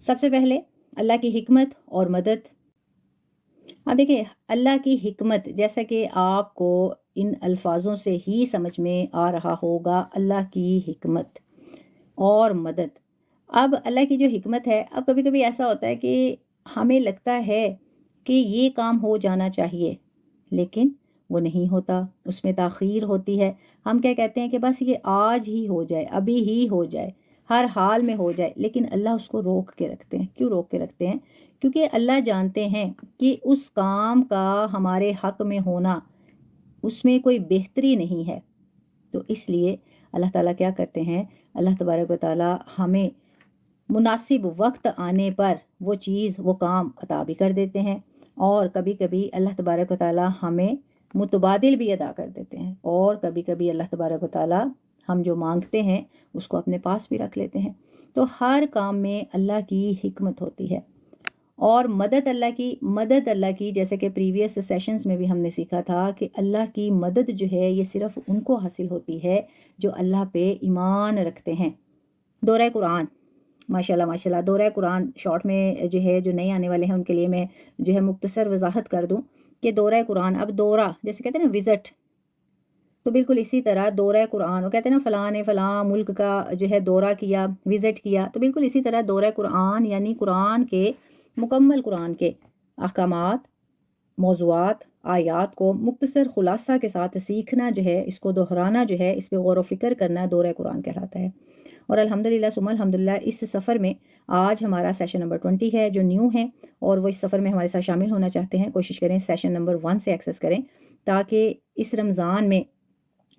سب سے پہلے اللہ کی حکمت اور مدد. اب دیکھیں اللہ کی حکمت، جیسا کہ آپ کو ان الفاظوں سے ہی سمجھ میں آ رہا ہوگا، اللہ کی حکمت اور مدد. اب اللہ کی جو حکمت ہے، اب کبھی کبھی ایسا ہوتا ہے کہ ہمیں لگتا ہے کہ یہ کام ہو جانا چاہیے لیکن وہ نہیں ہوتا، اس میں تاخیر ہوتی ہے. ہم کیا کہتے ہیں کہ بس یہ آج ہی ہو جائے، ابھی ہی ہو جائے، ہر حال میں ہو جائے، لیکن اللہ اس کو روک کے رکھتے ہیں. کیوں روک کے رکھتے ہیں؟ کیونکہ اللہ جانتے ہیں کہ اس کام کا ہمارے حق میں ہونا، اس میں کوئی بہتری نہیں ہے. تو اس لیے اللہ تعالیٰ کیا کرتے ہیں، اللہ تبارک و تعالیٰ ہمیں مناسب وقت آنے پر وہ چیز، وہ کام عطا بھی کر دیتے ہیں، اور کبھی کبھی اللہ تبارک و تعالیٰ ہمیں متبادل بھی ادا کر دیتے ہیں، اور کبھی کبھی اللہ تبارک و تعالیٰ ہم جو مانگتے ہیں اس کو اپنے پاس بھی رکھ لیتے ہیں. تو ہر کام میں اللہ کی حکمت ہوتی ہے. اور مدد اللہ کی جیسے کہ پریویس سیشنز میں بھی ہم نے سیکھا تھا کہ اللہ کی مدد جو ہے یہ صرف ان کو حاصل ہوتی ہے جو اللہ پہ ایمان رکھتے ہیں. دورہ قرآن، ماشاءاللہ دورہ قرآن شارٹ میں جو ہے، جو نئے آنے والے ہیں ان کے لیے میں جو ہے مختصر وضاحت کر دوں کہ دورہ قرآن، اب دورہ جیسے کہتے ہیں نا وزٹ، تو بالکل اسی طرح دورہ قرآن، وہ کہتے ہیں نا فلاں نے فلاں ملک کا جو ہے دورہ کیا، وزٹ کیا، تو بالکل اسی طرح دورہ قرآن یعنی قرآن کے مکمل قرآن کے احکامات، موضوعات، آیات کو مختصر خلاصہ کے ساتھ سیکھنا جو ہے، اس کو دہرانا جو ہے، اس پہ غور و فکر کرنا دورہ قرآن کہلاتا ہے. اور الحمدللہ ثم الحمدللہ اس سفر میں آج ہمارا سیشن نمبر 20 ہے. جو نیو ہیں اور وہ اس سفر میں ہمارے ساتھ شامل ہونا چاہتے ہیں، کوشش کریں سیشن نمبر 1 سے ایکسس کریں، تاکہ اس رمضان میں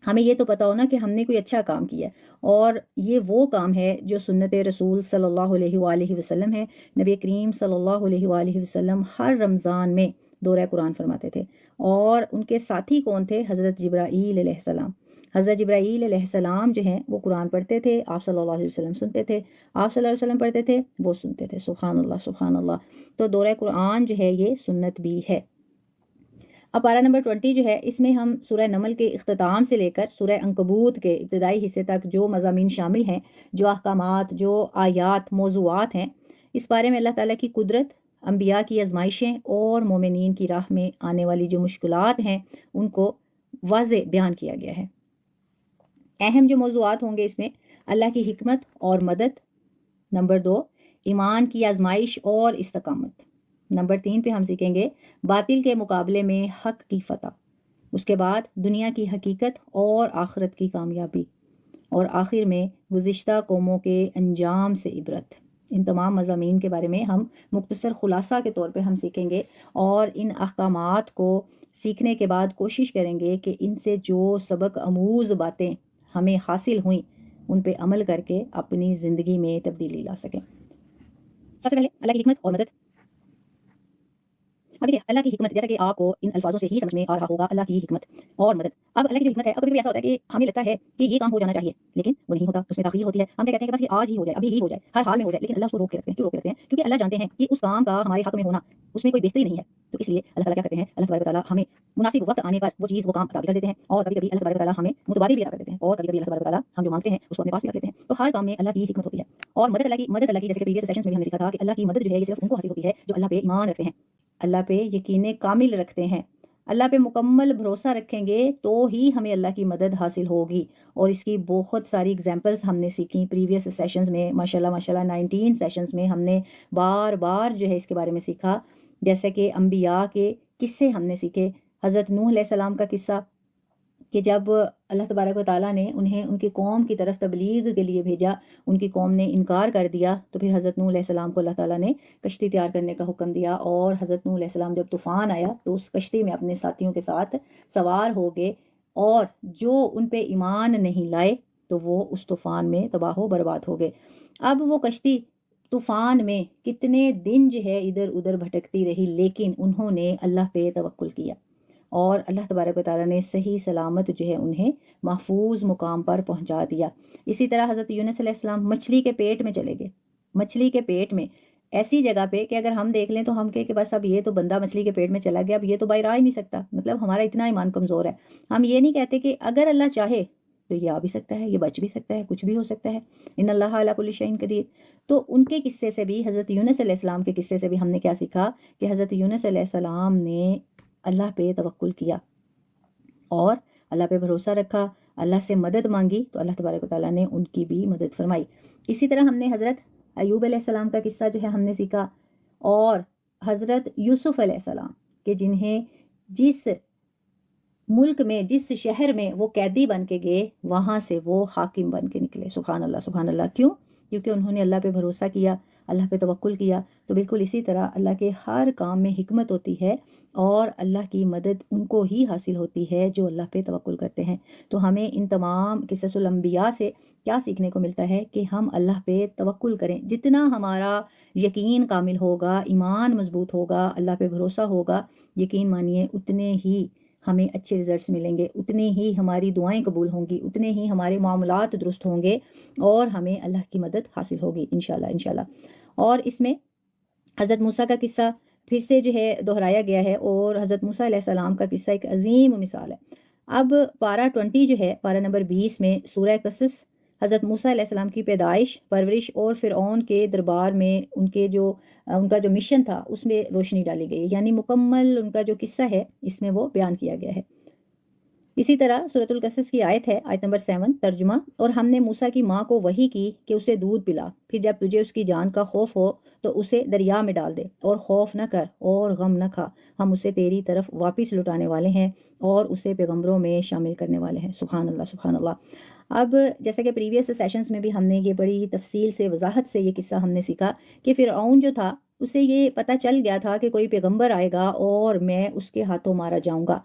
ہمیں یہ تو پتا ہو نا کہ ہم نے کوئی اچھا کام کیا ہے. اور یہ وہ کام ہے جو سنت رسول صلی اللہ علیہ وآلہ وسلم ہے. نبی کریم صلی اللہ علیہ وآلہ وسلم ہر رمضان میں دورہ قرآن فرماتے تھے، اور ان کے ساتھی کون تھے؟ حضرت جبرائیل علیہ السلام. حضرت جبرائیل علیہ السلام جو ہیں وہ قرآن پڑھتے تھے، آپ صلی اللہ علیہ وسلم سنتے تھے، آپ صلی اللہ علیہ وسلم پڑھتے تھے، وہ سنتے تھے. سبحان اللہ سبحان اللہ. تو دورہ قرآن جو ہے یہ سنت بھی ہے. اب پارہ نمبر 20 جو ہے، اس میں ہم سورہ نمل کے اختتام سے لے کر سورہ عنکبوت کے ابتدائی حصے تک جو مضامین شامل ہیں، جو احکامات، جو آیات، موضوعات ہیں، اس بارے میں اللہ تعالیٰ کی قدرت، انبیاء کی آزمائشیں اور مومنین کی راہ میں آنے والی جو مشکلات ہیں ان کو واضح بیان کیا گیا ہے. اہم جو موضوعات ہوں گے اس میں، اللہ کی حکمت اور مدد. نمبر 2، ایمان کی آزمائش اور استقامت. نمبر 3 پہ ہم سیکھیں گے باطل کے مقابلے میں حق کی فتح. اس کے بعد دنیا کی حقیقت اور آخرت کی کامیابی. اور آخر میں گزشتہ قوموں کے انجام سے عبرت. ان تمام مضامین کے بارے میں ہم مختصر خلاصہ کے طور پہ ہم سیکھیں گے، اور ان احکامات کو سیکھنے کے بعد کوشش کریں گے کہ ان سے جو سبق آموز باتیں ہمیں حاصل ہوئیں ان پہ عمل کر کے اپنی زندگی میں تبدیلی لا سکیں. سب سے پہلے اللہ کی حکمت اور مدد. اب دیکھیے اللہ کی حکمت، جیسا کہ آپ کو ان الفاظوں سے ہی سمجھ میں آ رہا ہوگا، اللہ کی حکمت اور مدد. اب اللہ کی جو حکمت ہے، اب کبھی بھی ایسا ہوتا ہے کہ ہمیں لگتا ہے کہ یہ کام ہو جانا چاہیے لیکن وہ نہیں ہوتا، اس میں تاخیر ہوتی ہے. ہم کہتے ہیں کہ بس یہ آج ہی ہو جائے، ابھی ہی ہو جائے، ہر حال میں ہو جائے، لیکن اللہ اس کو روک کے رکھتے ہیں. کیوں روک کے رکھتے ہیں؟ کیونکہ اللہ جانتے ہیں کہ اس کام کا ہمارے حق میں ہونا، اس میں کوئی بہتری نہیں ہے. تو اس لیے اللہ تعالیٰ کیا کرتے ہیں، اللہ تبارک و تعالیٰ ہمیں مناسب وقت آنے پر وہ چیز، وہ کام عطا بھی کر دیتے ہیں، اور کبھی کبھی اللہ تبارک و تعالیٰ ہمیں متبادل بھی عطا کر دیتے ہیں، اور کبھی کبھی اللہ تبارک و تعالیٰ ہم جو مانگتے ہیں اس کو اپنے پاس بھی رکھ لیتے ہیں. تو ہر کام میں اللہ کی حکمت ہوتی ہے. اور مدد اللہ کی جیسے کہ پریویس سیشنز میں بھی ہم نے سیکھا تھا کہ اللہ کی مدد جو ہے یہ صرف ان کو حاصل ہوتی ہے جو اللہ پہ ایمان رکھتے ہیں، اللہ پہ یقین کامل رکھتے ہیں. اللہ پہ مکمل بھروسہ رکھیں گے تو ہی ہمیں اللہ کی مدد حاصل ہوگی. اور اس کی بہت ساری اگزامپلس ہم نے سیکھی پریویس سیشنز میں. ماشاءاللہ 19 سیشنز میں ہم نے بار بار جو ہے اس کے بارے میں سیکھا. جیسے کہ انبیاء کے قصے ہم نے سیکھے. حضرت نوح علیہ السلام کا قصہ کہ جب اللہ تبارک و تعالیٰ نے انہیں ان کی قوم کی طرف تبلیغ کے لیے بھیجا، ان کی قوم نے انکار کر دیا، تو پھر حضرت نوح علیہ السلام کو اللہ تعالیٰ نے کشتی تیار کرنے کا حکم دیا. اور حضرت نوح علیہ السلام جب طوفان آیا تو اس کشتی میں اپنے ساتھیوں کے ساتھ سوار ہو گئے، اور جو ان پہ ایمان نہیں لائے تو وہ اس طوفان میں تباہ و برباد ہو گئے. اب وہ کشتی طوفان میں کتنے دن جو ہے ادھر ادھر بھٹکتی رہی، لیکن انہوں نے اللہ پہ توکل کیا، اور اللہ تبارک و تعالیٰ نے صحیح سلامت جو ہے انہیں محفوظ مقام پر پہنچا دیا. اسی طرح حضرت یونس علیہ السلام مچھلی کے پیٹ میں چلے گئے، مچھلی کے پیٹ میں، ایسی جگہ پہ کہ اگر ہم دیکھ لیں تو ہم کہیں کہ بس اب یہ تو بندہ مچھلی کے پیٹ میں چلا گیا، اب یہ تو باہر آ ہی نہیں سکتا. مطلب ہمارا اتنا ایمان کمزور ہے. ہم یہ نہیں کہتے کہ اگر اللہ چاہے تو یہ آ بھی سکتا ہے، یہ بچ بھی سکتا ہے، کچھ بھی ہو سکتا ہے۔ ان اللہ علی کل شیء قدیر۔ تو ان کے قصے سے بھی، حضرت یونس علیہ السلام کے قصے سے بھی ہم نے کیا سیکھا کہ حضرت یونس علیہ السلام نے اللہ پہ توکل کیا اور اللہ پہ بھروسہ رکھا، اللہ سے مدد مانگی تو اللہ تبارک و تعالیٰ نے ان کی بھی مدد فرمائی۔ اسی طرح ہم نے حضرت ایوب علیہ السلام کا قصہ جو ہے ہم نے سیکھا، اور حضرت یوسف علیہ السلام کہ جنہیں جس ملک میں، جس شہر میں وہ قیدی بن کے گئے، وہاں سے وہ حاکم بن کے نکلے۔ سبحان اللہ سبحان اللہ۔ کیوں؟ کیونکہ انہوں نے اللہ پہ بھروسہ کیا، اللہ پہ توکل کیا۔ تو بالکل اسی طرح اللہ کے ہر کام میں حکمت ہوتی ہے، اور اللہ کی مدد ان کو ہی حاصل ہوتی ہے جو اللہ پہ توکل کرتے ہیں۔ تو ہمیں ان تمام قصص الانبیاء سے کیا سیکھنے کو ملتا ہے کہ ہم اللہ پہ توکل کریں۔ جتنا ہمارا یقین کامل ہوگا، ایمان مضبوط ہوگا، اللہ پہ بھروسہ ہوگا، یقین مانیے اتنے ہی ہمیں اچھے رزلٹس ملیں گے، اتنے ہی ہماری دعائیں قبول ہوں گی، اتنے ہی ہمارے معاملات درست ہوں گے، اور ہمیں اللہ کی مدد حاصل ہوگی انشاءاللہ انشاءاللہ۔ اور اس میں حضرت موسیٰ کا قصہ پھر سے جو ہے دہرایا گیا ہے، اور حضرت موسیٰ علیہ السلام کا قصہ ایک عظیم مثال ہے۔ اب پارہ 20 جو ہے، پارہ نمبر 20 میں سورہ قصص حضرت موسیٰ علیہ السلام کی پیدائش، پرورش اور فرعون کے دربار میں ان کا جو مشن تھا اس میں روشنی ڈالی گئی، یعنی مکمل ان کا جو قصہ ہے اس میں وہ بیان کیا گیا ہے۔ اسی طرح سورۃ القصص کی آیت ہے، آیت نمبر 7 ترجمہ: اور ہم نے موسیٰ کی ماں کو وحی کی کہ اسے دودھ پلا، پھر جب تجھے اس کی جان کا خوف ہو تو اسے دریا میں ڈال دے، اور خوف نہ کر اور غم نہ کھا، ہم اسے تیری طرف واپس لوٹانے والے ہیں اور اسے پیغمبروں میں شامل کرنے والے ہیں۔ سبحان اللہ سبحان اللہ۔ اب جیسا کہ پریویس سیشنز میں بھی ہم نے یہ بڑی تفصیل سے، وضاحت سے یہ قصہ ہم نے سیکھا کہ فرعون جو تھا اسے یہ پتہ چل گیا تھا کہ کوئی پیغمبر آئے گا اور میں اس کے ہاتھوں مارا جاؤں گا،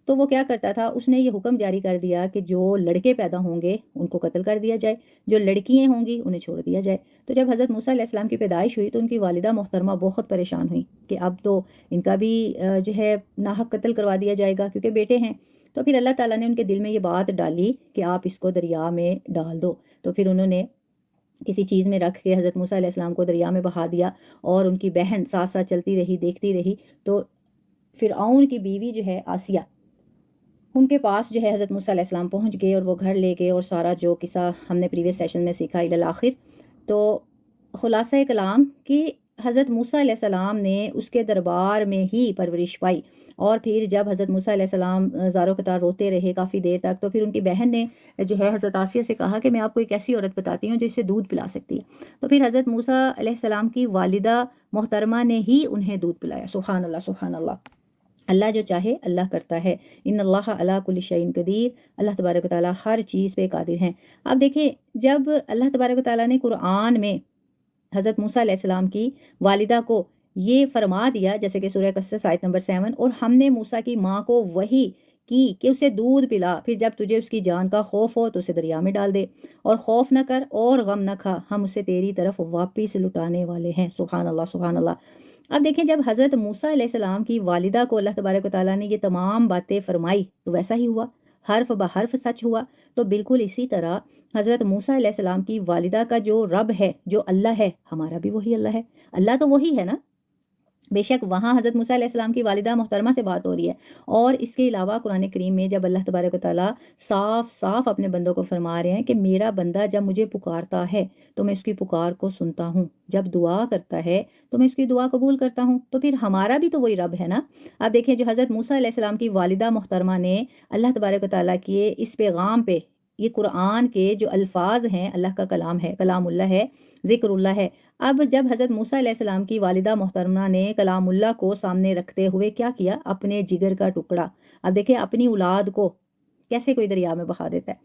تو وہ کیا کرتا تھا، اس نے یہ حکم جاری کر دیا کہ جو لڑکے پیدا ہوں گے ان کو قتل کر دیا جائے، جو لڑکیاں ہوں گی انہیں چھوڑ دیا جائے۔ تو جب حضرت موسیٰ علیہ السلام کی پیدائش ہوئی تو ان کی والدہ محترمہ بہت پریشان ہوئی کہ اب تو ان کا بھی جو ہے ناحق قتل کروا دیا جائے گا کیونکہ بیٹے ہیں۔ تو پھر اللہ تعالیٰ نے ان کے دل میں یہ بات ڈالی کہ آپ اس کو دریا میں ڈال دو۔ تو پھر انہوں نے کسی چیز میں رکھ کے حضرت موسیٰ علیہ السلام کو دریا میں بہا دیا، اور ان کی بہن ساتھ ساتھ چلتی رہی، دیکھتی رہی۔ تو فرعون کی بیوی جو ہے آسیہ، ان کے پاس جو ہے حضرت موسیٰ علیہ السلام پہنچ گئے اور وہ گھر لے گئے، اور سارا جو قصہ ہم نے پریویس سیشن میں سیکھا الی الآخر۔ تو خلاصہ کلام کہ حضرت موسیٰ علیہ السلام نے اس کے دربار میں ہی پرورش پائی، اور پھر جب حضرت موسیٰ علیہ السلام زاروں قطار روتے رہے کافی دیر تک، تو پھر ان کی بہن نے جو ہے حضرت آسیہ سے کہا کہ میں آپ کو ایک ایسی عورت بتاتی ہوں جو اسے دودھ پلا سکتی ہے۔ تو پھر حضرت موسیٰ علیہ السلام کی والدہ محترمہ نے ہی انہیں دودھ پلایا۔ سبحان اللہ سبحان اللہ۔ اللہ جو چاہے اللہ کرتا ہے۔ ان اللہ علی کل شیء قدیر، اللہ تبارک و تعالیٰ ہر چیز پہ قادر ہیں۔ اب دیکھیں، جب اللہ تبارک و تعالیٰ نے قرآن میں حضرت موسیٰ علیہ السلام کی والدہ کو یہ فرما دیا، جیسے کہ سورہ قصص آیت نمبر 7، اور ہم نے موسیٰ کی ماں کو وحی کی کہ اسے دودھ پلا، پھر جب تجھے اس کی جان کا خوف ہو تو اسے دریا میں ڈال دے، اور خوف نہ کر اور غم نہ کھا، ہم اسے تیری طرف واپس لٹانے والے ہیں۔ سبحان اللہ سبحان اللہ۔ اب دیکھیں، جب حضرت موسیٰ علیہ السلام کی والدہ کو اللہ تبارک و تعالیٰ نے یہ تمام باتیں فرمائی تو ویسا ہی ہوا، حرف بحرف سچ ہوا۔ تو بالکل اسی طرح حضرت موسیٰ علیہ السلام کی والدہ کا جو رب ہے، جو اللہ ہے، ہمارا بھی وہی اللہ ہے۔ اللہ تو وہی ہے نا، بے شک وہاں حضرت موسیٰ علیہ السلام کی والدہ محترمہ سے بات ہو رہی ہے، اور اس کے علاوہ قرآن کریم میں جب اللہ تبارک و تعالیٰ صاف صاف اپنے بندوں کو فرما رہے ہیں کہ میرا بندہ جب مجھے پکارتا ہے تو میں اس کی پکار کو سنتا ہوں، جب دعا کرتا ہے تو میں اس کی دعا قبول کرتا ہوں، تو پھر ہمارا بھی تو وہی رب ہے نا۔ اب دیکھیں، جو حضرت موسیٰ علیہ السلام کی والدہ محترمہ نے اللہ تبارک و تعالیٰ کے اس پیغام پہ، یہ قرآن کے جو الفاظ ہیں، اللہ کا کلام ہے، کلام اللہ ہے، ذکر اللہ ہے۔ اب جب حضرت موسیٰ علیہ السلام کی والدہ محترمہ نے کلام اللہ کو سامنے رکھتے ہوئے کیا کیا، اپنے جگر کا ٹکڑا، اب دیکھیں اپنی اولاد کو کیسے کوئی دریا میں بہا دیتا ہے،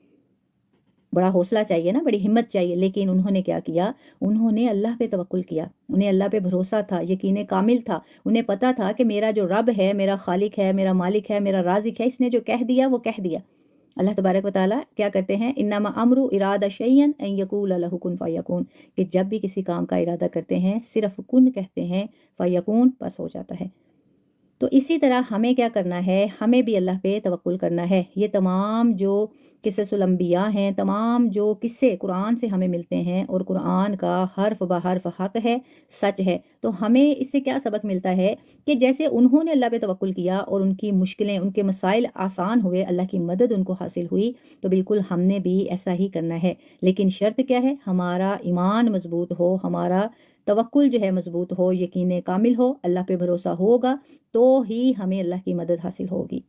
بڑا حوصلہ چاہیے نا، بڑی ہمت چاہیے، لیکن انہوں نے کیا کیا، انہوں نے اللہ پہ توکل کیا، انہیں اللہ پہ بھروسہ تھا، یقین کامل تھا، انہیں پتا تھا کہ میرا جو رب ہے، میرا خالق ہے، میرا مالک ہے، میرا رازق ہے، اس نے جو کہہ دیا وہ کہہ دیا۔ اللہ تبارک و تعالیٰ کیا کرتے ہیں، انما امرو ارادہ شیئا ان یقول لہ کن فیکون، کہ جب بھی کسی کام کا ارادہ کرتے ہیں صرف کن کہتے ہیں، فیکون بس ہو جاتا ہے۔ تو اسی طرح ہمیں کیا کرنا ہے، ہمیں بھی اللہ پہ توکل کرنا ہے۔ یہ تمام جو قصص الانبیاء ہیں، تمام جو قصے قرآن سے ہمیں ملتے ہیں اور قرآن کا حرف بہ حرف حق ہے، سچ ہے، تو ہمیں اس سے کیا سبق ملتا ہے کہ جیسے انہوں نے اللہ پہ توکل کیا اور ان کی مشکلیں، ان کے مسائل آسان ہوئے، اللہ کی مدد ان کو حاصل ہوئی، تو بالکل ہم نے بھی ایسا ہی کرنا ہے۔ لیکن شرط کیا ہے؟ ہمارا ایمان مضبوط ہو، ہمارا توکل جو ہے مضبوط ہو، یقین کامل ہو، اللہ پہ بھروسہ ہوگا تو ہی ہمیں اللہ کی مدد حاصل ہوگی۔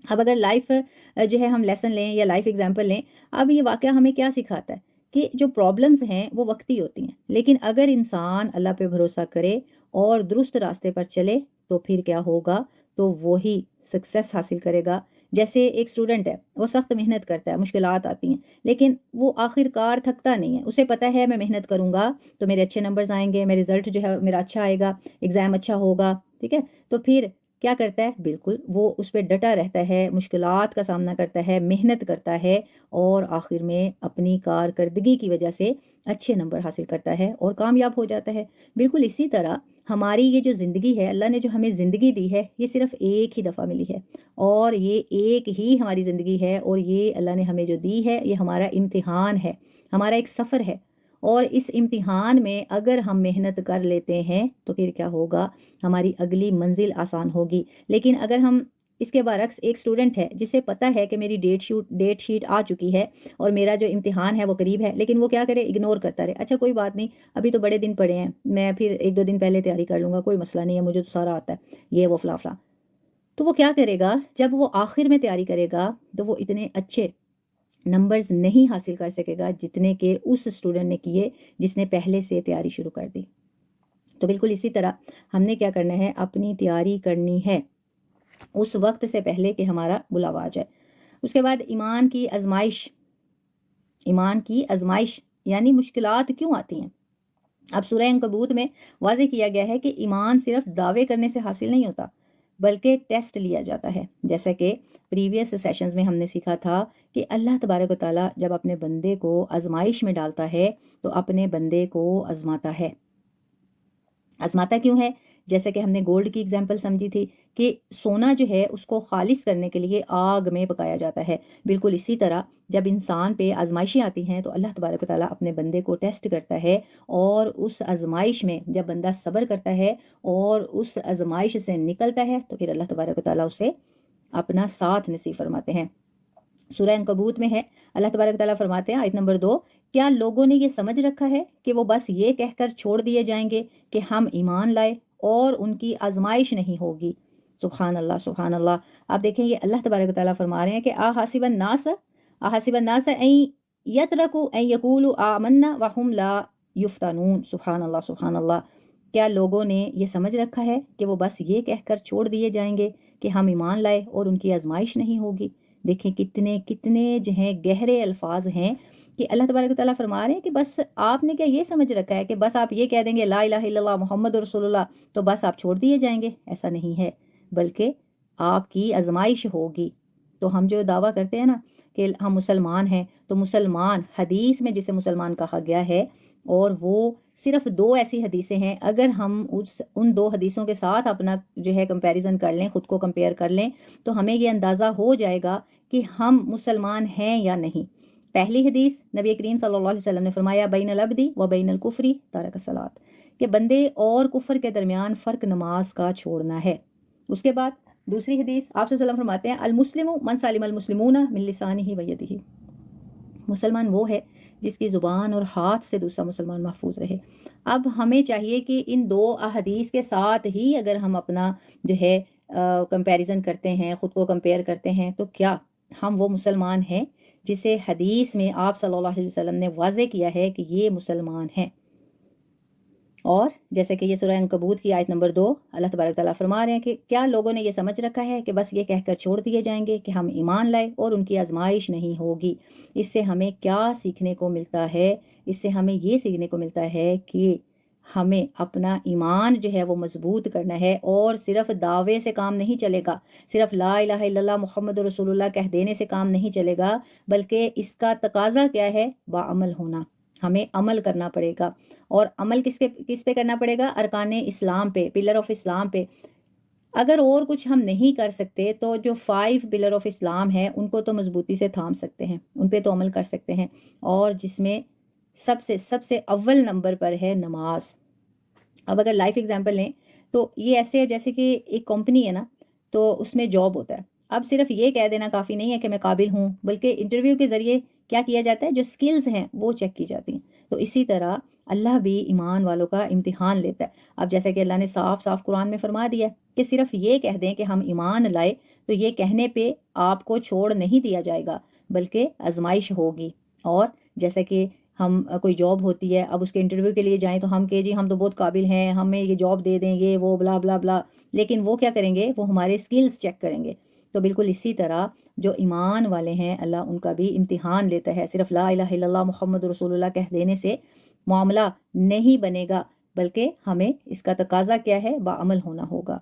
اب اگر لائف جو ہے ہم لیسن لیں یا لائف ایگزامپل لیں، اب یہ واقعہ ہمیں کیا سکھاتا ہے کہ جو پرابلمز ہیں وہ وقتی ہوتی ہیں، لیکن اگر انسان اللہ پہ بھروسہ کرے اور درست راستے پر چلے تو پھر کیا ہوگا؟ تو وہی سکسیس حاصل کرے گا۔ جیسے ایک اسٹوڈنٹ ہے، وہ سخت محنت کرتا ہے، مشکلات آتی ہیں، لیکن وہ آخر کار تھکتا نہیں ہے، اسے پتہ ہے میں محنت کروں گا تو میرے اچھے نمبرز آئیں گے، میرے رزلٹ جو ہے میرا اچھا آئے گا، ایگزام اچھا ہوگا، ٹھیک ہے؟ تو پھر کیا کرتا ہے؟ بالکل وہ اس پہ ڈٹا رہتا ہے، مشکلات کا سامنا کرتا ہے، محنت کرتا ہے اور آخر میں اپنی کارکردگی کی وجہ سے اچھے نمبر حاصل کرتا ہے اور کامیاب ہو جاتا ہے۔ بالکل اسی طرح ہماری یہ جو زندگی ہے، اللہ نے جو ہمیں زندگی دی ہے، یہ صرف ایک ہی دفعہ ملی ہے اور یہ ایک ہی ہماری زندگی ہے، اور یہ اللہ نے ہمیں جو دی ہے یہ ہمارا امتحان ہے، ہمارا ایک سفر ہے، اور اس امتحان میں اگر ہم محنت کر لیتے ہیں تو پھر کیا ہوگا؟ ہماری اگلی منزل آسان ہوگی۔ لیکن اگر ہم اس کے برعکس، ایک اسٹوڈنٹ ہے جسے پتہ ہے کہ میری ڈیٹ شیٹ آ چکی ہے اور میرا جو امتحان ہے وہ قریب ہے، لیکن وہ کیا کرے؟ اگنور کرتا رہے، اچھا کوئی بات نہیں، ابھی تو بڑے دن پڑے ہیں، میں پھر ایک دو دن پہلے تیاری کر لوں گا، کوئی مسئلہ نہیں ہے، مجھے تو سارا آتا ہے، یہ وہ فلاں فلاں۔ تو وہ کیا کرے گا؟ جب وہ آخر میں تیاری کرے گا تو وہ اتنے اچھے نمبرز نہیں حاصل کر سکے گا جتنے کہ اس اسٹوڈنٹ نے کیے جس نے پہلے سے تیاری شروع کر دی۔ تو بالکل اسی طرح ہم نے کیا کرنا ہے؟ اپنی تیاری کرنی ہے اس وقت سے پہلے کہ ہمارا بلاوا آ جائے۔ اس کے بعد ایمان کی آزمائش، ایمان کی آزمائش یعنی مشکلات کیوں آتی ہیں؟ اب سورہ عنکبوت میں واضح کیا گیا ہے کہ ایمان صرف دعوے کرنے سے حاصل نہیں ہوتا بلکہ ٹیسٹ لیا جاتا ہے، جیسا کہ پریویس سیشنز میں ہم نے سیکھا تھا کہ اللہ تبارک و تعالیٰ جب اپنے بندے کو آزمائش میں ڈالتا ہے تو اپنے بندے کو آزماتا ہے۔ آزماتا کیوں ہے؟ جیسے کہ ہم نے گولڈ کی اگزامپل سمجھی تھی کہ سونا جو ہے اس کو خالص کرنے کے لیے آگ میں پکایا جاتا ہے، بالکل اسی طرح جب انسان پہ آزمائشیں آتی ہیں تو اللہ تبارک و تعالیٰ اپنے بندے کو ٹیسٹ کرتا ہے، اور اس آزمائش میں جب بندہ صبر کرتا ہے اور اس آزمائش سے نکلتا ہے تو پھر اللہ تبارک و تعالیٰ اسے اپنا ساتھ نصیب فرماتے ہیں۔ سورہ عنکبوت میں ہے، اللہ تبارک و تعالیٰ فرماتے ہیں آیت نمبر 2، کیا لوگوں نے یہ سمجھ رکھا ہے کہ وہ بس یہ کہہ کر چھوڑ دیے جائیں گے کہ ہم ایمان لائے اور ان کی آزمائش نہیں ہوگی؟ سبحان اللہ، سبحان اللہ۔ آپ دیکھیں یہ اللہ تبارک و تعالیٰ فرما رہے ہیں کہ احسب الناس ان یترکوا ان یقولوا آمنا وهم لا یفتنون۔ سبحان اللہ، سبحان اللہ۔ کیا لوگوں نے یہ سمجھ رکھا ہے کہ وہ بس یہ کہہ کر چھوڑ دیے جائیں گے کہ ہم ایمان لائے اور ان کی آزمائش نہیں ہوگی؟ دیکھیں کتنے کتنے جو ہیں گہرے الفاظ ہیں کہ اللہ تبارک و تعالیٰ فرما رہے ہیں کہ بس آپ نے کیا یہ سمجھ رکھا ہے کہ بس آپ یہ کہہ دیں گے لا الہ الا اللہ محمد رسول اللہ تو بس آپ چھوڑ دیے جائیں گے؟ ایسا نہیں ہے، بلکہ آپ کی آزمائش ہوگی۔ تو ہم جو دعویٰ کرتے ہیں نا کہ ہم مسلمان ہیں، تو مسلمان حدیث میں جسے مسلمان کہا گیا ہے، اور وہ صرف 2 ایسی حدیثیں ہیں، اگر ہم ان 2 حدیثوں کے ساتھ اپنا جو ہے کمپیریزن کر لیں، خود کو کمپیئر کر لیں، تو ہمیں یہ اندازہ ہو جائے گا کہ ہم مسلمان ہیں یا نہیں۔ پہلی حدیث نبی کریم صلی اللہ علیہ وسلم نے فرمایا بین العبد و بین الکفر ترک الصلاۃ، کہ بندے اور کفر کے درمیان فرق نماز کا چھوڑنا ہے۔ اس کے بعد دوسری حدیث آپ صلی اللہ علیہ وسلم فرماتے ہیں المسلم من سلم المسلمون من لسانہ و یدہ، مسلمان وہ ہے جس کی زبان اور ہاتھ سے دوسرا مسلمان محفوظ رہے۔ اب ہمیں چاہیے کہ ان 2 احادیث کے ساتھ ہی اگر ہم اپنا جو ہے کمپیریزن کرتے ہیں، خود کو کمپیئر کرتے ہیں، تو کیا ہم وہ مسلمان ہیں جسے حدیث میں آپ صلی اللہ علیہ وسلم نے واضح کیا ہے کہ یہ مسلمان ہیں؟ اور جیسے کہ یہ سورہ عنکبوت کی آیت نمبر 2 اللہ تبارک تعالیٰ فرما رہے ہیں کہ کیا لوگوں نے یہ سمجھ رکھا ہے کہ بس یہ کہہ کر چھوڑ دیے جائیں گے کہ ہم ایمان لائے اور ان کی آزمائش نہیں ہوگی؟ اس سے ہمیں کیا سیکھنے کو ملتا ہے؟ اس سے ہمیں یہ سیکھنے کو ملتا ہے کہ ہمیں اپنا ایمان جو ہے وہ مضبوط کرنا ہے، اور صرف دعوے سے کام نہیں چلے گا، صرف لا الہ الا اللہ محمد رسول اللہ کہہ دینے سے کام نہیں چلے گا، بلکہ اس کا تقاضا کیا ہے؟ باعمل ہونا، ہمیں عمل کرنا پڑے گا۔ اور عمل کس پہ کرنا پڑے گا؟ ارکان اسلام پہ، پلر آف اسلام پہ۔ اگر اور کچھ ہم نہیں کر سکتے تو جو 5 پلر آف اسلام ہے ان کو تو مضبوطی سے تھام سکتے ہیں، ان پہ تو عمل کر سکتے ہیں، اور جس میں سب سے اول نمبر پر ہے نماز۔ اب اگر لائف ایگزامپل لیں تو یہ ایسے ہے جیسے کہ ایک کمپنی ہے نا، تو اس میں جاب ہوتا ہے۔ اب صرف یہ کہہ دینا کافی نہیں ہے کہ میں قابل ہوں، بلکہ انٹرویو کے ذریعے کیا کیا جاتا ہے، جو سکلز ہیں وہ چیک کی جاتی ہیں۔ تو اسی طرح اللہ بھی ایمان والوں کا امتحان لیتا ہے۔ اب جیسے کہ اللہ نے صاف صاف قرآن میں فرما دیا ہے کہ صرف یہ کہہ دیں کہ ہم ایمان لائے تو یہ کہنے پہ آپ کو چھوڑ نہیں دیا جائے گا، بلکہ آزمائش ہوگی۔ اور جیسے کہ ہم کوئی جاب ہوتی ہے، اب اس کے انٹرویو کے لیے جائیں تو ہم کہ جی ہم تو بہت قابل ہیں، ہمیں یہ جاب دے دیں، یہ وہ بلا بلا بلا، لیکن وہ کیا کریں گے، وہ ہمارے سکلز چیک کریں گے۔ تو بالکل اسی طرح جو ایمان والے ہیں اللہ ان کا بھی امتحان لیتا ہے۔ صرف لا الہ الا اللہ محمد رسول اللہ کہہ دینے سے معاملہ نہیں بنے گا، بلکہ ہمیں اس کا تقاضا کیا ہے، باعمل ہونا ہوگا۔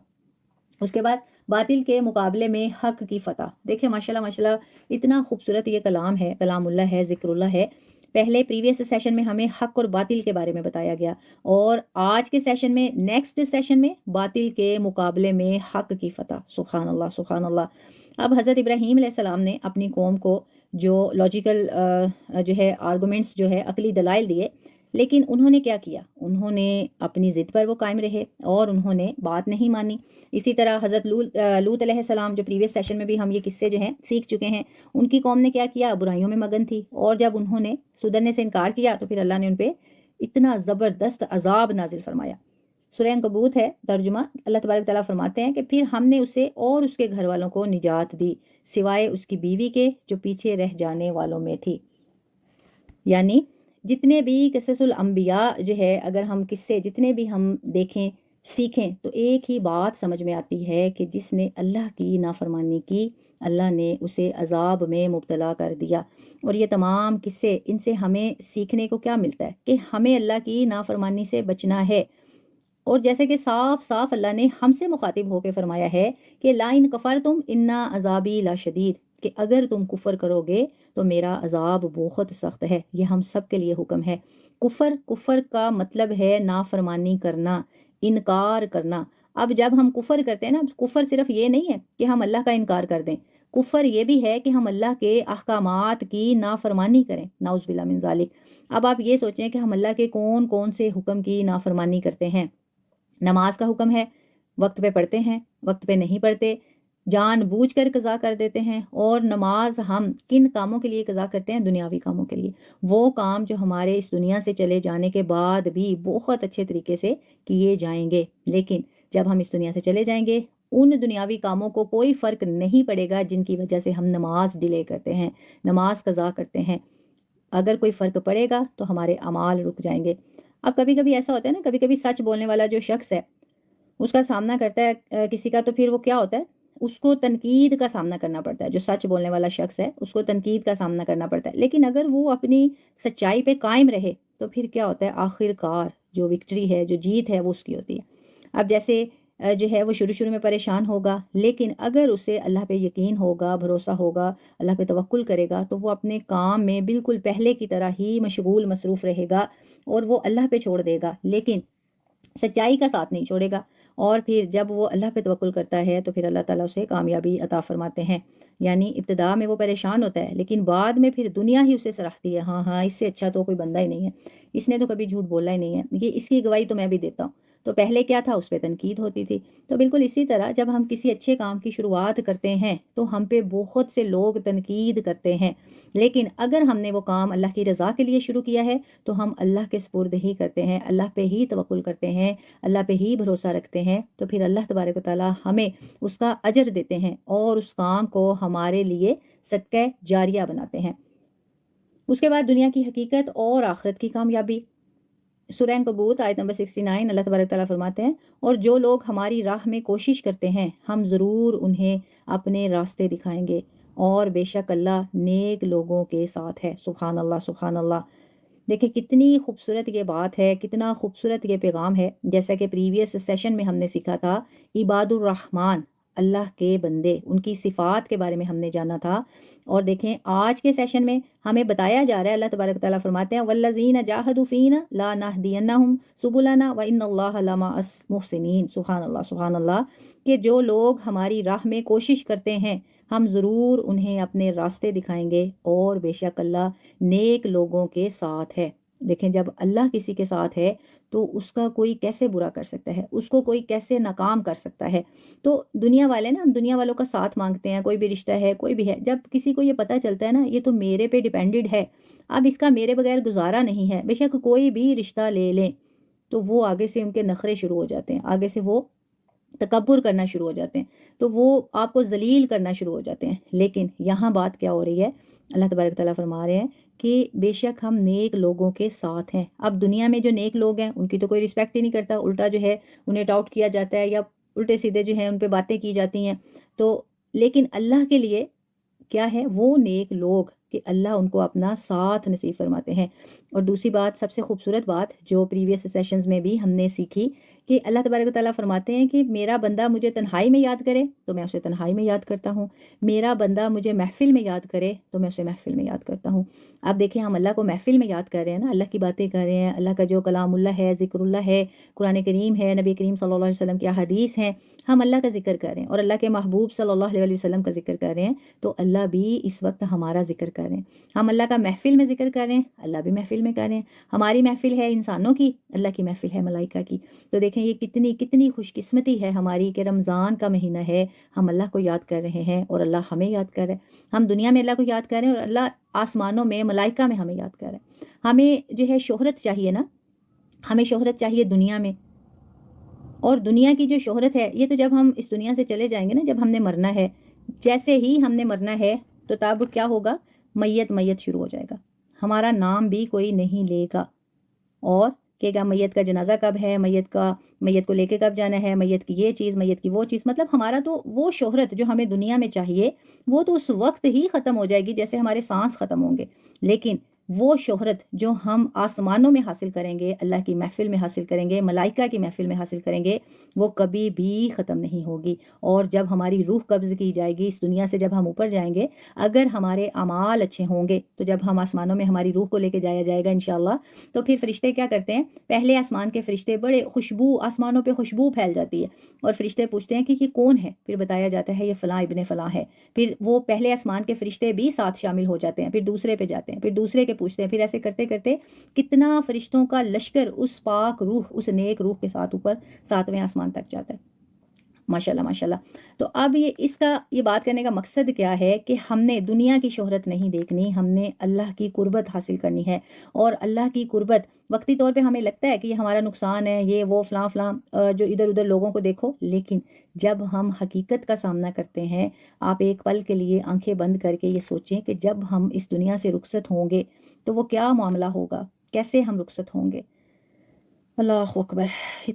اس کے بعد باطل کے مقابلے میں حق کی فتح۔ دیکھیں ماشاءاللہ ماشاءاللہ اتنا خوبصورت یہ کلام ہے، کلام اللہ ہے، ذکر اللہ ہے۔ پہلے پریویس سیشن میں ہمیں حق اور باطل کے بارے میں بتایا گیا، اور آج کے سیشن میں، نیکسٹ سیشن میں باطل کے مقابلے میں حق کی فتح۔ سبحان اللہ سبحان اللہ۔ اب حضرت ابراہیم علیہ السلام نے اپنی قوم کو جو لاجیکل جو ہے آرگومنٹس جو ہے عقلی دلائل دیے، لیکن انہوں نے کیا کیا، انہوں نے اپنی ضد پر وہ قائم رہے اور انہوں نے بات نہیں مانی۔ اسی طرح حضرت لوط علیہ السلام، جو پریویس سیشن میں بھی ہم یہ قصے جو ہیں سیکھ چکے ہیں، ان کی قوم نے کیا کیا، برائیوں میں مگن تھی، اور جب انہوں نے سدھرنے سے انکار کیا تو پھر اللہ نے ان پہ اتنا زبردست عذاب نازل فرمایا۔ سورہ عنکبوت ہے ترجمہ، اللہ تبارک تعالیٰ فرماتے ہیں کہ پھر ہم نے اسے اور اس کے گھر والوں کو نجات دی، سوائے اس کی بیوی کے جو پیچھے رہ جانے والوں میں تھی۔ یعنی جتنے بھی قصص الانبیاء جو ہے، اگر ہم قصے جتنے بھی ہم دیکھیں سیکھیں تو ایک ہی بات سمجھ میں آتی ہے کہ جس نے اللہ کی نافرمانی کی، اللہ نے اسے عذاب میں مبتلا کر دیا۔ اور یہ تمام قصے، ان سے ہمیں سیکھنے کو کیا ملتا ہے کہ ہمیں اللہ کی نافرمانی سے بچنا ہے۔ اور جیسے کہ صاف صاف اللہ نے ہم سے مخاطب ہو کے فرمایا ہے کہ لَإِن كَفَرْتُمْ إِنَّ عَذَابِي لَشَدِيدٌ، کہ اگر تم کفر کرو گے تو میرا عذاب بہت سخت ہے۔ یہ ہم سب کے لیے حکم ہے۔ کفر کا مطلب ہے نافرمانی کرنا، انکار کرنا۔ اب جب ہم کفر کرتے ہیں نا، کفر صرف یہ نہیں ہے کہ ہم اللہ کا انکار کر دیں، کفر یہ بھی ہے کہ ہم اللہ کے احکامات کی نافرمانی کریں، نعوذ باللہ من ذالک۔ اب آپ یہ سوچیں کہ ہم اللہ کے کون کون سے حکم کی نافرمانی کرتے ہیں۔ نماز کا حکم ہے، وقت پہ پڑھتے ہیں، وقت پہ نہیں پڑھتے، جان بوجھ کر قضا کر دیتے ہیں۔ اور نماز ہم کن کاموں کے لیے قضا کرتے ہیں، دنیاوی کاموں کے لیے، وہ کام جو ہمارے اس دنیا سے چلے جانے کے بعد بھی بہت اچھے طریقے سے کیے جائیں گے۔ لیکن جب ہم اس دنیا سے چلے جائیں گے، ان دنیاوی کاموں کو کوئی فرق نہیں پڑے گا جن کی وجہ سے ہم نماز ڈیلے کرتے ہیں، نماز قضا کرتے ہیں۔ اگر کوئی فرق پڑے گا تو ہمارے اعمال رک جائیں گے۔ اب کبھی کبھی ایسا ہوتا ہے نا، کبھی کبھی سچ بولنے والا جو شخص ہے اس کا سامنا کرتا ہے کسی کا، تو پھر وہ کیا ہوتا ہے، اس کو تنقید کا سامنا کرنا پڑتا ہے۔ جو سچ بولنے والا شخص ہے اس کو تنقید کا سامنا کرنا پڑتا ہے، لیکن اگر وہ اپنی سچائی پہ قائم رہے تو پھر کیا ہوتا ہے، آخر کار جو وکٹری ہے، جو جیت ہے، وہ اس کی ہوتی ہے۔ اب جیسے جو ہے وہ شروع میں پریشان ہوگا، لیکن اگر اسے اللہ پہ یقین ہوگا، بھروسہ ہوگا، اللہ پہ توکل کرے گا، تو وہ اپنے کام میں بالکل پہلے کی طرح ہی مشغول مصروف رہے گا اور وہ اللہ پہ چھوڑ دے گا، لیکن سچائی کا ساتھ نہیں چھوڑے گا۔ اور پھر جب وہ اللہ پہ توکل کرتا ہے تو پھر اللہ تعالیٰ اسے کامیابی عطا فرماتے ہیں۔ یعنی ابتدا میں وہ پریشان ہوتا ہے، لیکن بعد میں پھر دنیا ہی اسے سراہتی ہے، ہاں ہاں اس سے اچھا تو کوئی بندہ ہی نہیں ہے، اس نے تو کبھی جھوٹ بولا ہی نہیں ہے، یہ اس کی گواہی تو میں بھی دیتا ہوں۔ تو پہلے کیا تھا، اس پہ تنقید ہوتی تھی۔ تو بالکل اسی طرح جب ہم کسی اچھے کام کی شروعات کرتے ہیں تو ہم پہ بہت سے لوگ تنقید کرتے ہیں، لیکن اگر ہم نے وہ کام اللہ کی رضا کے لیے شروع کیا ہے تو ہم اللہ کے سپرد ہی کرتے ہیں، اللہ پہ ہی توکل کرتے ہیں، اللہ پہ ہی بھروسہ رکھتے ہیں، تو پھر اللہ تبارک و تعالیٰ ہمیں اس کا اجر دیتے ہیں اور اس کام کو ہمارے لیے صدقہ جاریہ بناتے ہیں۔ اس کے بعد دنیا کی حقیقت اور آخرت کی کامیابی۔ سورہ عنکبوت آیت نمبر 69، اللہ تبارک تعالیٰ فرماتے ہیں، اور جو لوگ ہماری راہ میں کوشش کرتے ہیں ہم ضرور انہیں اپنے راستے دکھائیں گے، اور بے شک اللہ نیک لوگوں کے ساتھ ہے۔ سبحان اللہ سبحان اللہ۔ دیکھیں کتنی خوبصورت یہ بات ہے، کتنا خوبصورت یہ پیغام ہے۔ جیسا کہ پریویس سیشن میں ہم نے سیکھا تھا، عباد الرحمن، اللہ کے بندے، ان کی صفات کے بارے میں ہم نے جانا تھا۔ اور دیکھیں آج کے سیشن میں ہمیں بتایا جا رہا ہے، اللہ تبارک و تعالیٰ فرماتے ہیں وَالَّذِينَ جَاهَدُوا فِينَا لَنَهْدِيَنَّهُمْ سُبُلَنَا وَإِنَّ اللَّهَ لَمَعَ الْمُحْسِنِينَ۔ سبحان اللہ سبحان اللہ، کہ جو لوگ ہماری راہ میں کوشش کرتے ہیں ہم ضرور انہیں اپنے راستے دکھائیں گے، اور بے شک اللہ نیک لوگوں کے ساتھ ہے۔ دیکھیں جب اللہ کسی کے ساتھ ہے تو اس کا کوئی کیسے برا کر سکتا ہے، اس کو کوئی کیسے ناکام کر سکتا ہے۔ تو دنیا والے نا، ہم دنیا والوں کا ساتھ مانگتے ہیں، کوئی بھی رشتہ ہے کوئی بھی ہے، جب کسی کو یہ پتہ چلتا ہے نا یہ تو میرے پہ ڈیپینڈڈ ہے، اب اس کا میرے بغیر گزارا نہیں ہے، بے شک کوئی بھی رشتہ لے لیں، تو وہ آگے سے ان کے نخرے شروع ہو جاتے ہیں، آگے سے وہ تکبر کرنا شروع ہو جاتے ہیں، تو وہ آپ کو ذلیل کرنا شروع ہو جاتے ہیں۔ لیکن یہاں بات کیا ہو رہی ہے، اللہ تبارک تعالیٰ فرما رہے ہیں کہ بے شک ہم نیک لوگوں کے ساتھ ہیں۔ اب دنیا میں جو نیک لوگ ہیں ان کی تو کوئی رسپیکٹ ہی نہیں کرتا، الٹا جو ہے انہیں ڈاؤٹ کیا جاتا ہے، یا الٹے سیدھے جو ہیں ان پہ باتیں کی جاتی ہیں۔ تو لیکن اللہ کے لیے کیا ہے، وہ نیک لوگ کہ اللہ ان کو اپنا ساتھ نصیب فرماتے ہیں۔ اور دوسری بات، سب سے خوبصورت بات جو پریویس سیشنز میں بھی ہم نے سیکھی، کہ اللہ تبارک و تعالیٰ فرماتے ہیں کہ میرا بندہ مجھے تنہائی میں یاد کرے تو میں اسے تنہائی میں یاد کرتا ہوں، میرا بندہ مجھے محفل میں یاد کرے تو میں اسے محفل میں یاد کرتا ہوں۔ اب دیکھیں ہم اللہ کو محفل میں یاد کر رہے ہیں نا، اللہ کی باتیں کر رہے ہیں، اللہ کا جو کلام اللہ ہے، ذکر اللہ ہے، قرآن کریم ہے، نبی کریم صلی اللہ علیہ وسلم کی احادیث ہیں، ہم اللہ کا ذکر کر رہے ہیں اور اللہ کے محبوب صلی اللہ علیہ وسلم کا ذکر کر رہے ہیں، تو اللہ بھی اس وقت ہمارا ذکر کر رہے ہیں۔ ہم اللہ کا محفل میں ذکر کر رہے ہیں، اللہ بھی محفل میں کر رہے ہیں۔ ہماری محفل ہے انسانوں کی، اللہ کی محفل ہے ملائکہ کی۔ تو دیکھیں یہ کتنی خوش قسمتی ہے ہماری کہ رمضان کا مہینہ ہے، ہم اللہ کو یاد کر رہے ہیں اور اللہ ہمیں یاد کر رہے ہیں۔ ہم دنیا میں اللہ کو یاد کر رہے ہیں اور اللہ آسمانوں میں ملائکہ میں ہمیں یاد کر رہے ہیں۔ ہمیں جو ہے شہرت چاہیے نا، ہمیں شہرت چاہیے دنیا میں، اور دنیا کی جو شہرت ہے یہ تو جب ہم اس دنیا سے چلے جائیں گے نا، جب ہم نے مرنا ہے، جیسے ہی ہم نے مرنا ہے تو تب کیا ہوگا، میت شروع ہو جائے گا، ہمارا نام بھی کوئی نہیں لے گا، اور کہ گا میت کا جنازہ کب ہے، میت کو لے کے کب جانا ہے، میت کی یہ چیز، میت کی وہ چیز، مطلب ہمارا تو وہ شہرت جو ہمیں دنیا میں چاہیے وہ تو اس وقت ہی ختم ہو جائے گی جیسے ہمارے سانس ختم ہوں گے۔ لیکن وہ شہرت جو ہم آسمانوں میں حاصل کریں گے، اللہ کی محفل میں حاصل کریں گے، ملائکہ کی محفل میں حاصل کریں گے، وہ کبھی بھی ختم نہیں ہوگی۔ اور جب ہماری روح قبض کی جائے گی اس دنیا سے، جب ہم اوپر جائیں گے، اگر ہمارے اعمال اچھے ہوں گے تو جب ہم آسمانوں میں ہماری روح کو لے کے جایا جائے گا انشاءاللہ، تو پھر فرشتے کیا کرتے ہیں، پہلے آسمان کے فرشتے بڑے خوشبو، آسمانوں پہ خوشبو پھیل جاتی ہے، اور فرشتے پوچھتے ہیں کہ یہ کون ہے، پھر بتایا جاتا ہے یہ فلاں ابن فلاں ہے، پھر وہ پہلے آسمان کے فرشتے بھی ساتھ شامل ہو جاتے ہیں، پھر دوسرے پہ جاتے ہیں، پھر دوسرے کے پوچھتے ہیں، پھر ایسے کرتے کرتے کتنا فرشتوں کا لشکر اس پاک روح، اس نیک روح کے ساتھ اوپر 7ویں آسمان تک جاتا ہے۔ ماشاءاللہ ماشاءاللہ۔ تو اب یہ بات کرنے کا مقصد کیا ہے کہ ہم نے دنیا کی شہرت نہیں دیکھنی، ہم نے اللہ کی قربت حاصل کرنی ہے۔ اور اللہ کی قربت وقتی طور پہ ہمیں لگتا ہے کہ یہ ہمارا نقصان ہے، یہ وہ فلاں فلاں جو ادھر ادھر لوگوں کو دیکھو، لیکن جب ہم حقیقت کا سامنا کرتے ہیں، آپ ایک پل کے لیے آنکھیں بند کر کے یہ سوچیں کہ جب ہم اس دنیا سے رخصت ہوں گے تو وہ کیا معاملہ ہوگا، کیسے ہم رخصت ہوں گے۔ اللہ اکبر۔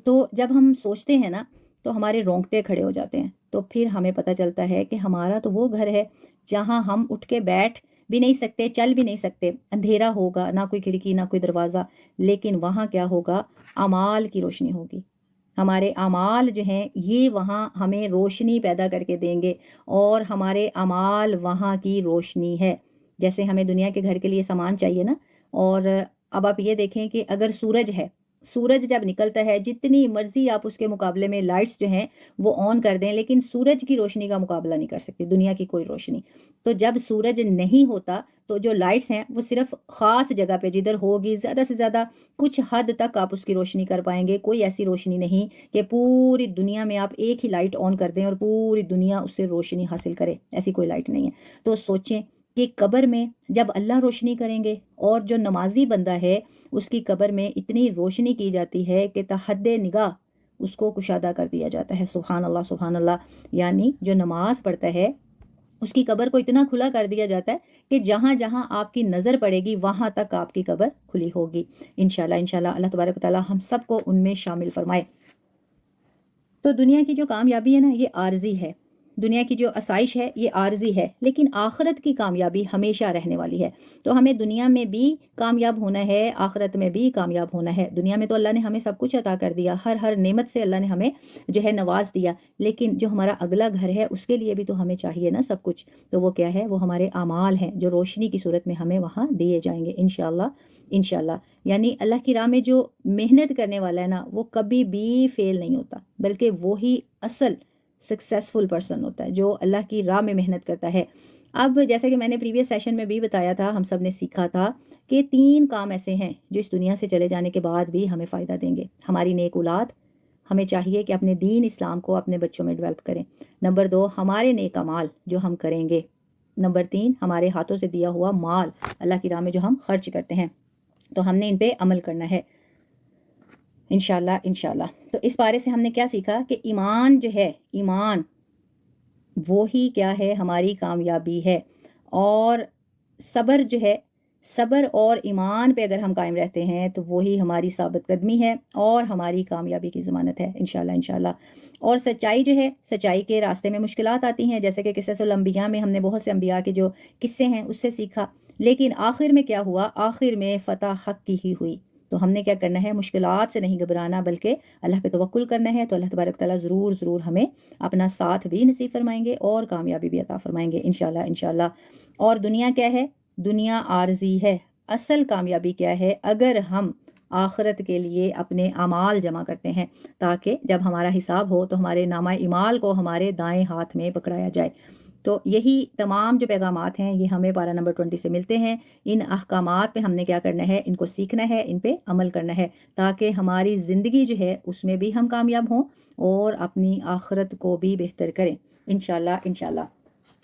تو جب ہم سوچتے ہیں نا تو ہمارے رونگٹے کھڑے ہو جاتے ہیں، تو پھر ہمیں پتہ چلتا ہے کہ ہمارا تو وہ گھر ہے جہاں ہم اٹھ کے بیٹھ بھی نہیں سکتے، چل بھی نہیں سکتے، اندھیرا ہوگا، نہ کوئی کھڑکی نہ کوئی دروازہ، لیکن وہاں کیا ہوگا، اعمال کی روشنی ہوگی۔ ہمارے اعمال جو ہیں یہ وہاں ہمیں روشنی پیدا کر کے دیں گے، اور ہمارے اعمال وہاں کی روشنی ہے۔ جیسے ہمیں دنیا کے گھر کے لیے سامان چاہیے نا، اور اب آپ یہ دیکھیں کہ اگر سورج ہے، سورج جب نکلتا ہے جتنی مرضی آپ اس کے مقابلے میں لائٹس جو ہیں وہ آن کر دیں، لیکن سورج کی روشنی کا مقابلہ نہیں کر سکتی دنیا کی کوئی روشنی۔ تو جب سورج نہیں ہوتا تو جو لائٹس ہیں وہ صرف خاص جگہ پہ جدھر ہوگی، زیادہ سے زیادہ کچھ حد تک آپ اس کی روشنی کر پائیں گے، کوئی ایسی روشنی نہیں کہ پوری دنیا میں آپ ایک ہی لائٹ آن کر دیں اور پوری دنیا اس سے روشنی حاصل کرے، ایسی کوئی لائٹ نہیں ہے۔ تو سوچیں کہ قبر میں جب اللہ روشنی کریں گے، اور جو نمازی بندہ ہے اس کی قبر میں اتنی روشنی کی جاتی ہے کہ تحد نگاہ اس کو کشادہ کر دیا جاتا ہے۔ سبحان اللہ سبحان اللہ۔ یعنی جو نماز پڑھتا ہے اس کی قبر کو اتنا کھلا کر دیا جاتا ہے کہ جہاں جہاں آپ کی نظر پڑے گی وہاں تک آپ کی قبر کھلی ہوگی انشاءاللہ انشاءاللہ۔ اللہ تبارک و تعالی ہم سب کو ان میں شامل فرمائے۔ تو دنیا کی جو کامیابی ہے نا یہ عارضی ہے، دنیا کی جو آسائش ہے یہ عارضی ہے، لیکن آخرت کی کامیابی ہمیشہ رہنے والی ہے۔ تو ہمیں دنیا میں بھی کامیاب ہونا ہے، آخرت میں بھی کامیاب ہونا ہے۔ دنیا میں تو اللہ نے ہمیں سب کچھ عطا کر دیا، ہر نعمت سے اللہ نے ہمیں جو ہے نواز دیا، لیکن جو ہمارا اگلا گھر ہے اس کے لیے بھی تو ہمیں چاہیے نا سب کچھ۔ تو وہ کیا ہے؟ وہ ہمارے اعمال ہیں جو روشنی کی صورت میں ہمیں وہاں دیے جائیں گے انشاءاللہ انشاءاللہ۔ یعنی اللہ کی راہ میں جو محنت کرنے والا ہے نا وہ کبھی بھی فیل نہیں ہوتا، بلکہ وہی اصل سکسیسفل پرسن ہوتا ہے جو اللہ کی راہ میں محنت کرتا ہے۔ اب جیسے کہ میں نے پریویس سیشن میں بھی بتایا تھا، ہم سب نے سیکھا تھا کہ 3 کام ایسے ہیں جو اس دنیا سے چلے جانے کے بعد بھی ہمیں فائدہ دیں گے۔ ہماری نیک اولاد، ہمیں چاہیے کہ اپنے دین اسلام کو اپنے بچوں میں ڈیولپ کریں۔ نمبر 2، ہمارے نیک اعمال جو ہم کریں گے۔ نمبر 3، ہمارے ہاتھوں سے دیا ہوا مال اللہ کی راہ میں جو ہم خرچ کرتے ہیں، تو ہم نے ان پہ عمل کرنا ہے انشاءاللہ انشاءاللہ۔ تو اس بارے سے ہم نے کیا سیکھا کہ ایمان جو ہے، ایمان وہی کیا ہے؟ ہماری کامیابی ہے۔ اور صبر جو ہے، صبر اور ایمان پہ اگر ہم قائم رہتے ہیں تو وہی ہماری ثابت قدمی ہے اور ہماری کامیابی کی ضمانت ہے انشاءاللہ انشاءاللہ۔ اور سچائی جو ہے، سچائی کے راستے میں مشکلات آتی ہیں، جیسے کہ قصص الانبیاء میں ہم نے بہت سے انبیاء کے جو قصے ہیں اس سے سیکھا، لیکن آخر میں کیا ہوا؟ آخر میں فتح حق کی ہی ہوئی۔ تو ہم نے کیا کرنا ہے؟ مشکلات سے نہیں گھبرانا، بلکہ اللہ پہ توکل کرنا ہے، تو اللہ تبارک تعالیٰ ضرور ہمیں اپنا ساتھ بھی نصیب فرمائیں گے اور کامیابی بھی عطا فرمائیں گے انشاءاللہ انشاءاللہ۔ اور دنیا کیا ہے؟ دنیا عارضی ہے۔ اصل کامیابی کیا ہے؟ اگر ہم آخرت کے لیے اپنے اعمال جمع کرتے ہیں، تاکہ جب ہمارا حساب ہو تو ہمارے نامہ اعمال کو ہمارے دائیں ہاتھ میں پکڑایا جائے۔ تو یہی تمام جو پیغامات ہیں یہ ہمیں پارہ نمبر 20 سے ملتے ہیں۔ ان احکامات پہ ہم نے کیا کرنا ہے؟ ان کو سیکھنا ہے، ان پہ عمل کرنا ہے، تاکہ ہماری زندگی جو ہے اس میں بھی ہم کامیاب ہوں اور اپنی آخرت کو بھی بہتر کریں انشاءاللہ انشاءاللہ۔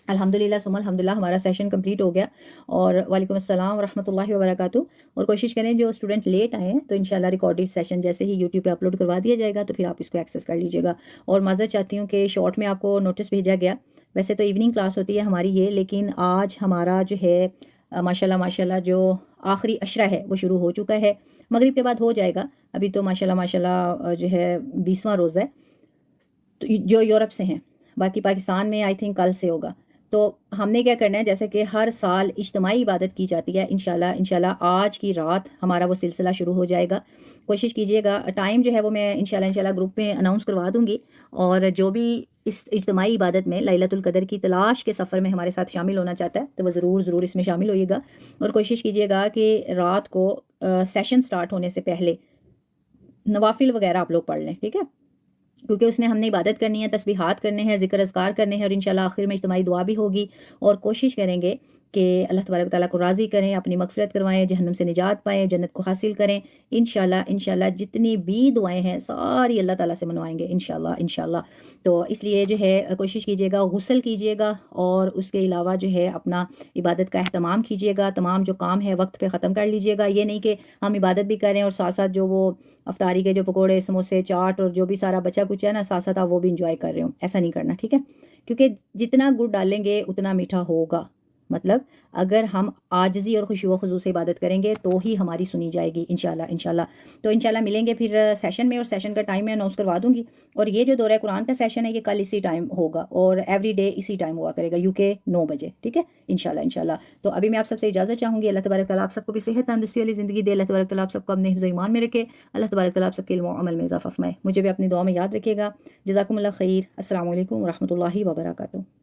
الحمدللہ ثم الحمدللہ ہمارا سیشن کمپلیٹ ہو گیا، اور وعلیکم السلام ورحمۃ اللہ وبرکاتہ۔ اور کوشش کریں جو اسٹوڈنٹ لیٹ آئے ہیں تو انشاءاللہ ریکارڈڈ سیشن جیسے ہی یوٹیوب پہ اپلوڈ کروا دیا جائے گا تو پھر آپ اس کو ایکسیس کر لیجیے گا۔ اور معذرت چاہتی ہوں کہ شارٹ میں آپ کو نوٹس بھیجا گیا، ویسے تو ایوننگ کلاس ہوتی ہے ہماری یہ، لیکن آج ہمارا جو ہے ماشاءاللہ جو آخری عشرہ ہے وہ شروع ہو چکا ہے، مغرب کے بعد ہو جائے گا۔ ابھی تو ماشاءاللہ جو ہے 20واں روزہ ہے تو جو یورپ سے ہیں، باقی پاکستان میں آئی تھنک کل سے ہوگا۔ تو ہم نے کیا کرنا ہے؟ جیسے کہ ہر سال اجتماعی عبادت کی جاتی ہے، انشاءاللہ آج کی رات ہمارا وہ سلسلہ شروع ہو جائے گا۔ کوشش کیجیے گا، ٹائم جو ہے وہ میں انشاءاللہ گروپ میں اناؤنس کروا دوں گی، اور جو بھی اس اجتماعی عبادت میں لیلۃ القدر کی تلاش کے سفر میں ہمارے ساتھ شامل ہونا چاہتا ہے تو وہ ضرور اس میں شامل ہوئیے گا۔ اور کوشش کیجیے گا کہ رات کو سیشن سٹارٹ ہونے سے پہلے نوافل وغیرہ آپ لوگ پڑھ لیں، ٹھیک ہے؟ کیونکہ اس میں ہم نے عبادت کرنی ہے، تسبیحات کرنے ہیں، ذکر اذکار کرنے ہیں، اور انشاءاللہ آخر میں اجتماعی دعا بھی ہوگی۔ اور کوشش کریں گے کہ اللہ تبارک تعالیٰ کو راضی کریں، اپنی مغفرت کروائیں، جہنم سے نجات پائیں، جنت کو حاصل کریں انشاءاللہ جتنی بھی دعائیں ہیں ساری اللہ تعالیٰ سے منوائیں گے انشاءاللہ۔ تو اس لیے جو ہے کوشش کیجیے گا، غسل کیجیے گا، اور اس کے علاوہ جو ہے اپنا عبادت کا اہتمام کیجیے گا، تمام جو کام ہے وقت پہ ختم کر لیجیے گا۔ یہ نہیں کہ ہم عبادت بھی کریں اور ساتھ ساتھ جو وہ افطاری کے جو پکوڑے، سموسے، چاٹ اور جو بھی سارا بچا کچھ ہے نا، ساتھ ساتھ آپ وہ بھی انجوائے کر رہے ہوں، ایسا نہیں کرنا، ٹھیک ہے؟ کیونکہ جتنا گڑ ڈالیں گے اتنا میٹھا ہوگا۔ مطلب اگر ہم عاجزی اور خشوع و خضوع سے عبادت کریں گے تو ہی ہماری سنی جائے گی انشاءاللہ۔ تو انشاءاللہ ملیں گے پھر سیشن میں، اور سیشن کا ٹائم میں اناؤنس کروا دوں گی۔ اور یہ جو دورہ قرآن کا سیشن ہے یہ کل اسی ٹائم ہوگا، اور ایوری ڈے اسی ٹائم ہوا کرے گا، UK 9 بجے، ٹھیک ہے؟ انشاءاللہ۔ تو ابھی میں آپ سب سے اجازت چاہوں گی۔ اللہ تبارک تعالیٰ آپ سب کو بھی صحت تندرستی والی زندگی دے، اللہ تبارک تعالیٰ آپ سب کو اپنے حفظ و ایمان میں رکھے، اللہ تبارک تعالیٰ آپ سب کے علم و عمل میں اضافہ فرمائے۔ مجھے بھی اپنی دعا میں یاد رکھیے گا۔ جزاکم اللہ خیر۔ السلام علیکم ورحمۃ اللہ وبرکاتہ۔